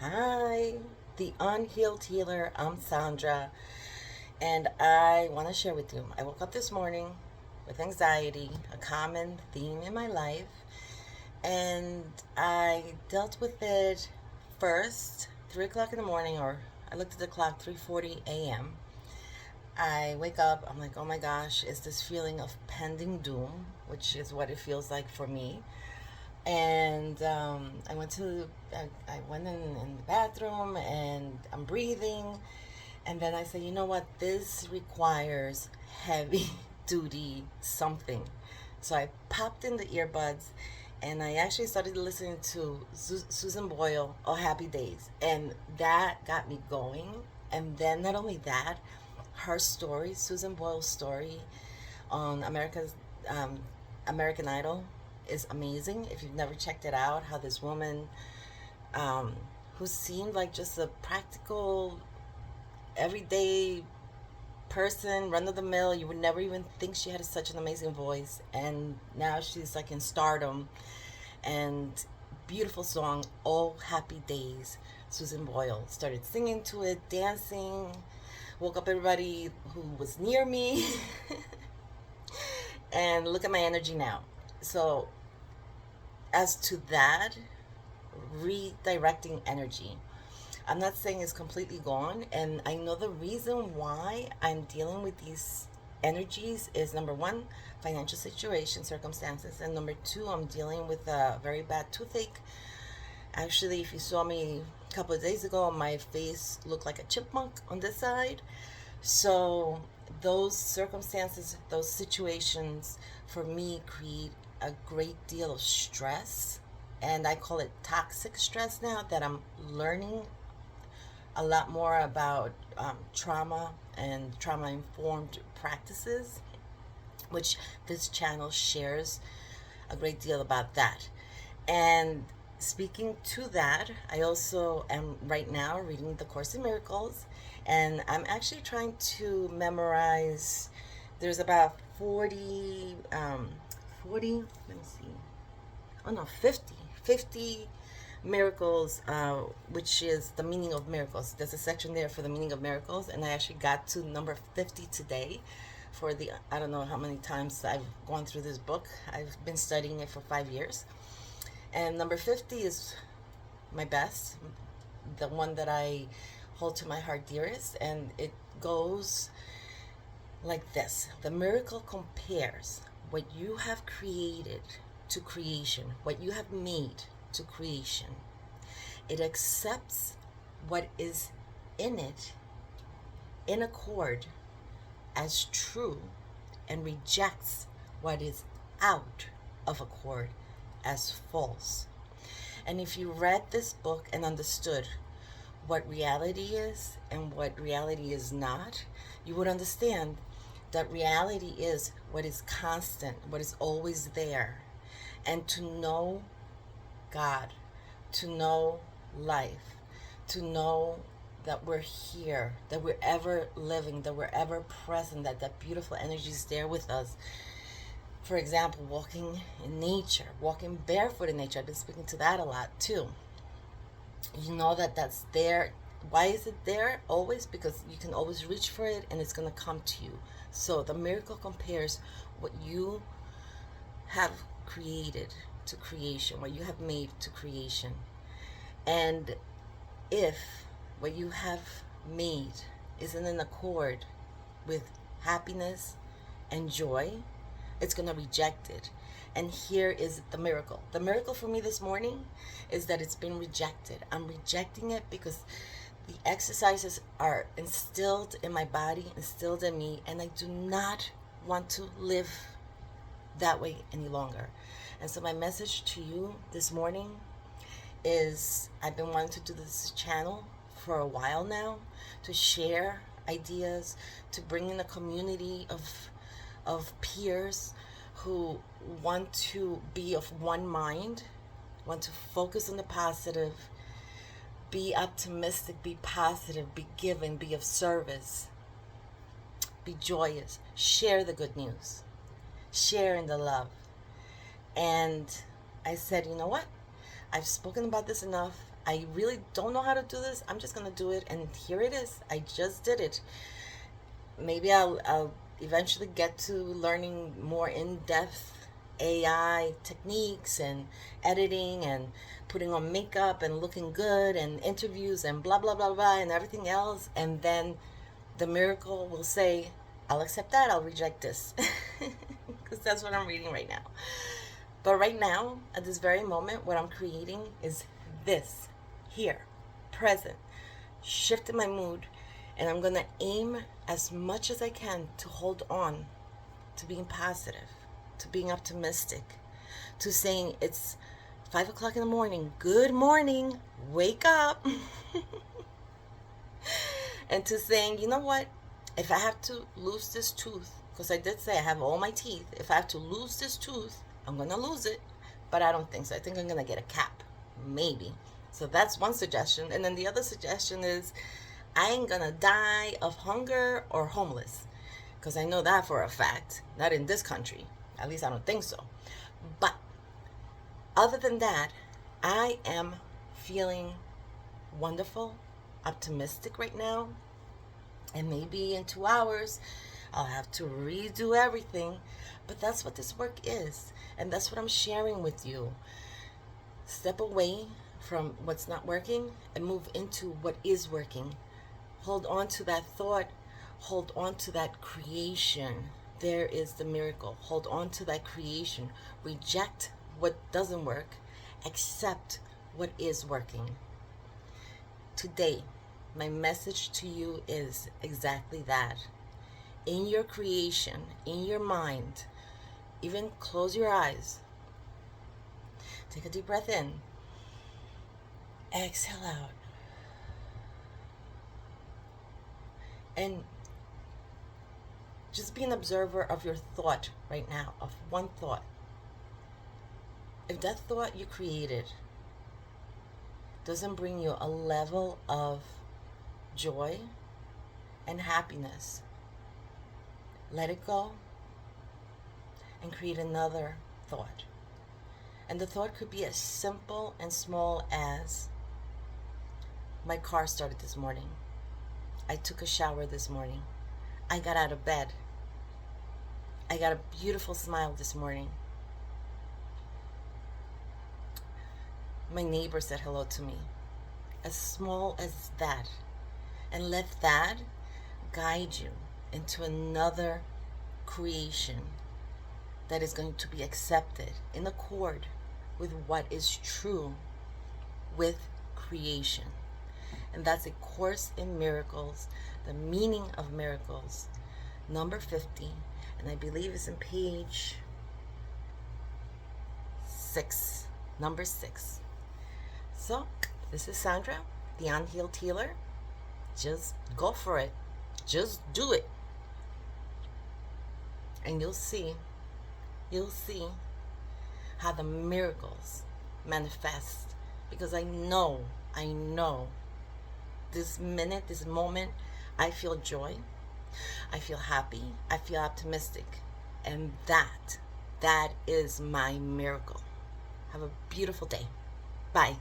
Hi, the unhealed healer. I'm Sandra, and I want to share with you. I woke up this morning with anxiety, a common theme in my life, and I dealt with it first, 3 o'clock in the morning, or I looked at the clock, 3:40 a.m. I wake up, I'm like, oh my gosh, it's this feeling of pending doom, which is what it feels like for me. And I went in the bathroom and I'm breathing, and then I said, you know what, this requires heavy duty something. So I popped in the earbuds and I actually started listening to Susan Boyle, Oh Happy Days, and that got me going. And then not only that, her story, Susan Boyle's story on um, American Idol, is amazing. If you've never checked it out, how this woman, um, who seemed like just a practical, everyday person, run of the mill, you would never even think she had such an amazing voice, and now she's like in stardom. And beautiful song, "All Happy Days." Susan Boyle started singing to it, dancing, woke up everybody who was near me. And look at my energy now. So as to that, redirecting energy, I'm not saying it's completely gone, and I know the reason why I'm dealing with these energies is, number one, financial situation, circumstances, and number two, I'm dealing with a very bad toothache. Actually, if you saw me a couple of days ago, my face looked like a chipmunk on this side. So those circumstances, those situations for me create a great deal of stress, and I call it toxic stress now that I'm learning a lot more about trauma and trauma informed practices, which this channel shares a great deal about that. And speaking to that, I also am right now reading the Course in Miracles, and I'm actually trying to memorize. There's about 40, let me see, oh no, 50 miracles, which is the meaning of miracles. There's a section there for the meaning of miracles, and I actually got to number 50 today. For the, I don't know how many times I've gone through this book. I've been studying it for 5 years, and number 50 is my best, the one that I hold to my heart dearest, and it goes like this: the miracle compares what you have created to creation, what you have made to creation. It accepts what is in it in accord as true, and rejects what is out of accord as false. And if you read this book and understood what reality is and what reality is not, you would understand that reality is what is constant, what is always there. And to know God, to know life, to know that we're here, that we're ever living, that we're ever present, that that beautiful energy is there with us. For example, walking in nature, walking barefoot in nature. I've been speaking to that a lot too. You know that that's there. Why is it there? Always, because you can always reach for it and it's going to come to you. So the miracle compares what you have created to creation, what you have made to creation. And if what you have made isn't in accord with happiness and joy, it's going to reject it. And here is the miracle. The miracle for me this morning is that it's been rejected. I'm rejecting it because the exercises are instilled in my body, instilled in me, and I do not want to live that way any longer. And so my message to you this morning is, I've been wanting to do this channel for a while now, to share ideas, to bring in a community of peers who want to be of one mind, want to focus on the positive, be optimistic, be positive, be giving, be of service, be joyous, share the good news, share in the love. And I said, you know what? I've spoken about this enough. I really don't know how to do this. I'm just going to do it. And here it is. I just did it. Maybe I'll eventually get to learning more in-depth AI techniques and editing and putting on makeup and looking good and interviews and blah, blah, blah, blah, and everything else. And then the miracle will say, I'll accept that. I'll reject this. Because that's what I'm reading right now. But right now, at this very moment, what I'm creating is this here, present, shifting my mood. And I'm going to aim as much as I can to hold on to being positive, to being optimistic, to saying it's 5 o'clock in the morning. Good morning. Wake up. And to saying, you know what? If I have to lose this tooth, because I did say I have all my teeth, if I have to lose this tooth, I'm going to lose it. But I don't think so. I think I'm going to get a cap. Maybe. So that's one suggestion. And then the other suggestion is I ain't going to die of hunger or homeless. Because I know that for a fact. Not in this country. At least I don't think so. But other than that, I am feeling wonderful, optimistic right now. And maybe in 2 hours, I'll have to redo everything. But that's what this work is. And that's what I'm sharing with you. Step away from what's not working and move into what is working. Hold on to that thought. Hold on to that creation. There is the miracle. Hold on to that creation. Reject what doesn't work. Accept what is working. Today, my message to you is exactly that. In your creation, in your mind, even close your eyes. Take a deep breath in. Exhale out. And just be an observer of your thought right now, of one thought. If that thought you created doesn't bring you a level of joy and happiness, let it go and create another thought. And the thought could be as simple and small as, my car started this morning. I took a shower this morning. I got out of bed. I got a beautiful smile this morning. My neighbor said hello to me. As small as that. And let that guide you into another creation that is going to be accepted in accord with what is true with creation. And that's A Course in Miracles, the meaning of miracles, number 50. And I believe it's in page 6, number 6. So, this is Sandra, the Unhealed Healer. Just go for it. Just do it. And you'll see how the miracles manifest. Because I know, this minute, this moment, I feel joy. I feel happy. I feel optimistic. And that is my miracle. Have a beautiful day. Bye.